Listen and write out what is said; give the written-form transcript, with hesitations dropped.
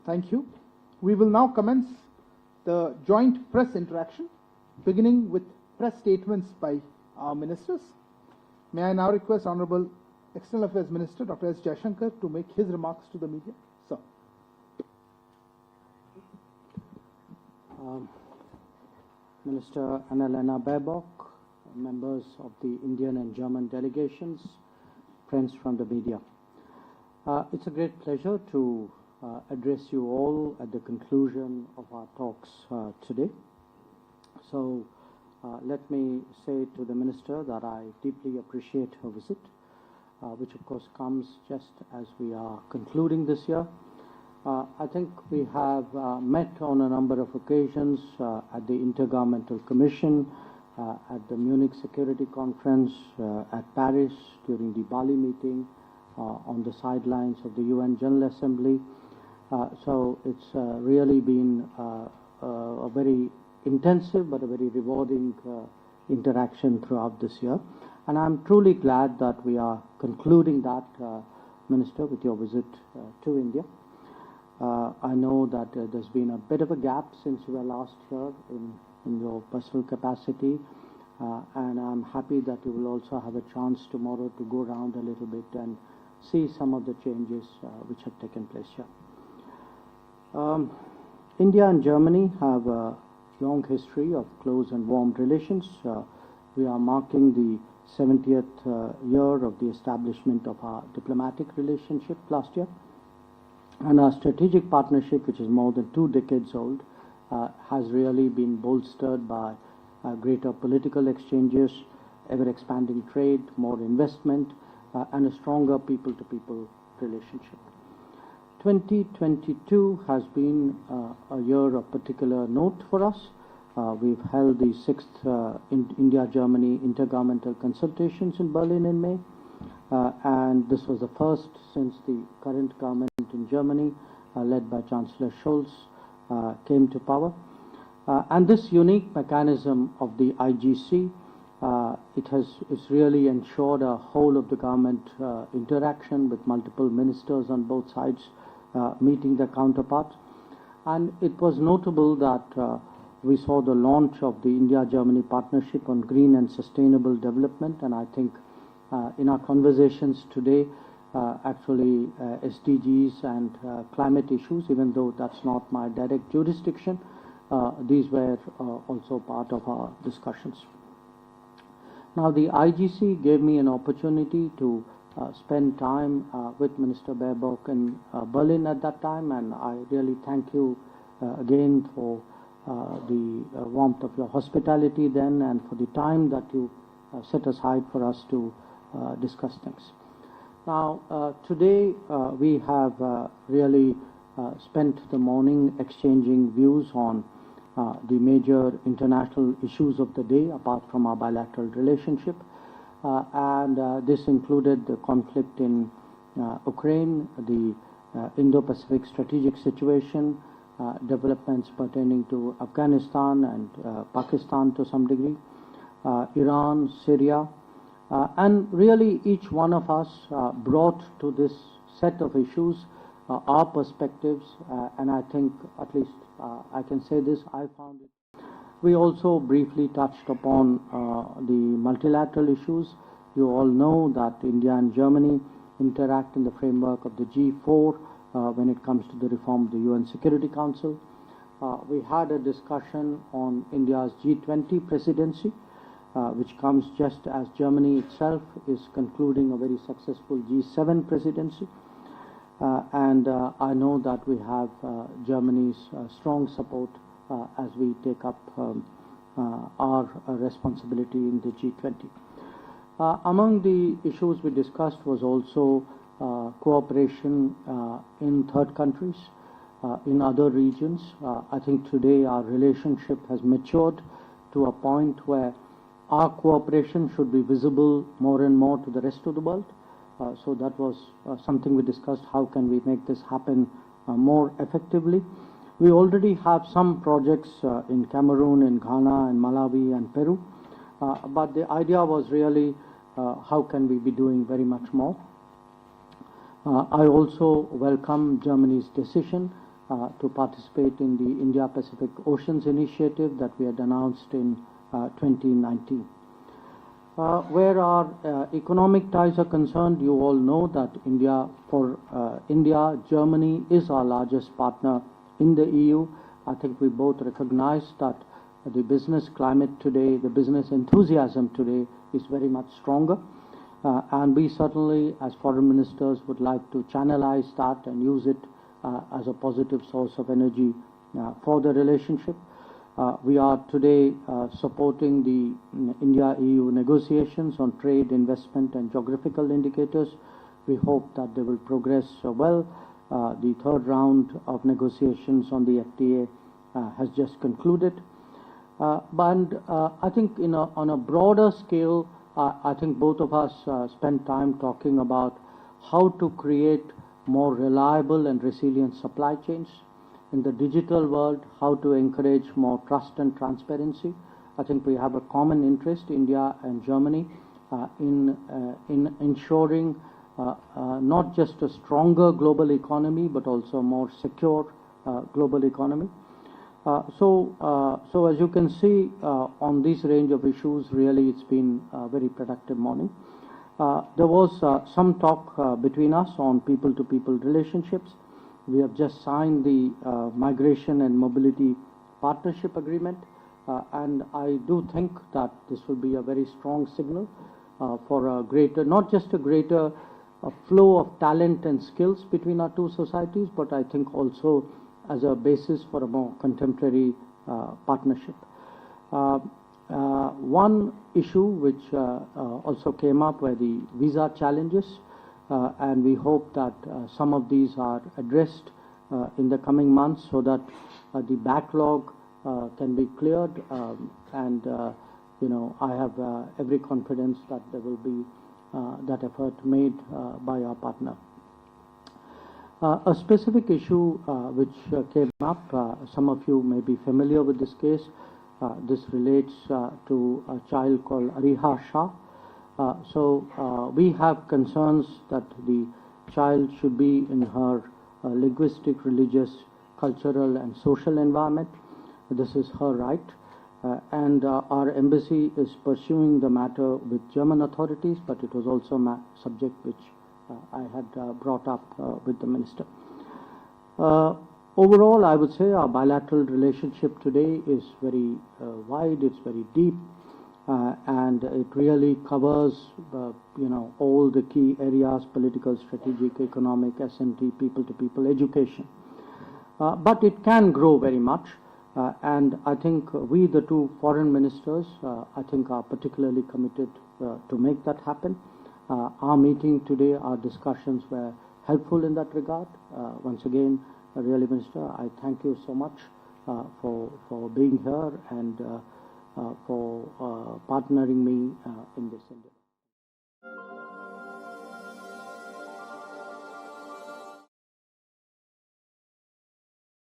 Thank you. We will now commence the joint press interaction, beginning with press statements by our ministers. May I now request Honorable External Affairs Minister Dr. S. Jaishankar to make his remarks to the media. Sir. Minister Annalena Baerbock, members of the Indian and German delegations, friends from the media. It's a great pleasure to address you all at the conclusion of our talks today. So let me say to the Minister that I deeply appreciate her visit, which of course comes just as we are concluding this year. I think we have met on a number of occasions at the Intergovernmental Commission, at the Munich Security Conference, at Paris during the Bali meeting, on the sidelines of the UN General Assembly. So it's really been a very intensive but a very rewarding interaction throughout this year. And I'm truly glad that we are concluding that, Minister, with your visit to India. I know that there's been a bit of a gap since you were last here in your personal capacity, and I'm happy that you will also have a chance tomorrow to go around a little bit and see some of the changes which have taken place here. India and Germany have a long history of close and warm relations. We are marking the 70th year of the establishment of our diplomatic relationship last year. And our strategic partnership, which is more than 2 decades old, has really been bolstered by greater political exchanges, ever-expanding trade, more investment, and a stronger people-to-people relationship. 2022 has been a year of particular note for us. We've held the 6th India-Germany intergovernmental consultations in Berlin in May. And this was the first since the current government in Germany, led by Chancellor Scholz, came to power. And this unique mechanism of the IGC, it's really ensured a whole of the government interaction with multiple ministers on both sides meeting their counterparts. And it was notable that we saw the launch of the India-Germany partnership on green and sustainable development, and I think in our conversations today, actually SDGs and climate issues, even though that's not my direct jurisdiction, these were also part of our discussions. Now, the IGC gave me an opportunity to spend time with Minister Baerbock in Berlin at that time, and I really thank you again for the warmth of your hospitality then and for the time that you set aside for us to discuss things. Now, today we have really spent the morning exchanging views on the major international issues of the day, apart from our bilateral relationship. And this included the conflict in Ukraine, the Indo-Pacific strategic situation, developments pertaining to Afghanistan and Pakistan to some degree, Iran, Syria. And really each one of us brought to this set of issues our perspectives, and I think at least I can say this, I found it. We also briefly touched upon the multilateral issues. You all know that India and Germany interact in the framework of the G4 when it comes to the reform of the UN Security Council. We had a discussion on India's G20 presidency, which comes just as Germany itself is concluding a very successful G7 presidency. And I know that we have Germany's strong support as we take up our responsibility in the G20. Among the issues we discussed was also cooperation in third countries, in other regions. I think today our relationship has matured to a point where our cooperation should be visible more and more to the rest of the world. So that was something we discussed. How can we make this happen more effectively? We already have some projects in Cameroon, in Ghana, in Malawi, and Peru. But the idea was really how can we be doing very much more. I also welcome Germany's decision to participate in the India-Pacific Oceans Initiative that we had announced in 2019. Where our economic ties are concerned, you all know that India, Germany is our largest partner in the EU. I think we both recognize that the business climate today, the business enthusiasm today is very much stronger. And we certainly, as foreign ministers, would like to channelize that and use it as a positive source of energy for the relationship. We are today supporting the India-EU negotiations on trade, investment and geographical indicators. We hope that they will progress well. The third round of negotiations on the FTA has just concluded. But I think on a broader scale, I think both of us spent time talking about how to create more reliable and resilient supply chains. In the digital world, how to encourage more trust and transparency. I think we have a common interest, India and Germany, in ensuring not just a stronger global economy, but also a more secure global economy. So as you can see, on this range of issues, really it's been a very productive morning. There was some talk between us on people-to-people relationships. We have just signed the Migration and Mobility Partnership Agreement, and I do think that this will be a very strong signal for a greater, not just a greater flow of talent and skills between our two societies, but I think also as a basis for a more contemporary partnership. One issue which also came up were the visa challenges. And we hope that some of these are addressed in the coming months so that the backlog can be cleared. I have every confidence that there will be that effort made by our partner. A specific issue which came up, some of you may be familiar with this case. This relates to a child called Ariha Shah. We have concerns that the child should be in her linguistic, religious, cultural and social environment. This is her right. And our embassy is pursuing the matter with German authorities, but it was also a subject which I had brought up with the minister. Overall, I would say our bilateral relationship today is very wide, it's very deep. And it really covers, all the key areas: political, strategic, economic, S&T, people-to-people, education. But it can grow very much, and I think we, the two foreign ministers, I think are particularly committed to make that happen. Our meeting today, our discussions were helpful in that regard. Once again, really, Minister, I thank you so much for being here and for partnering me in this endeavor.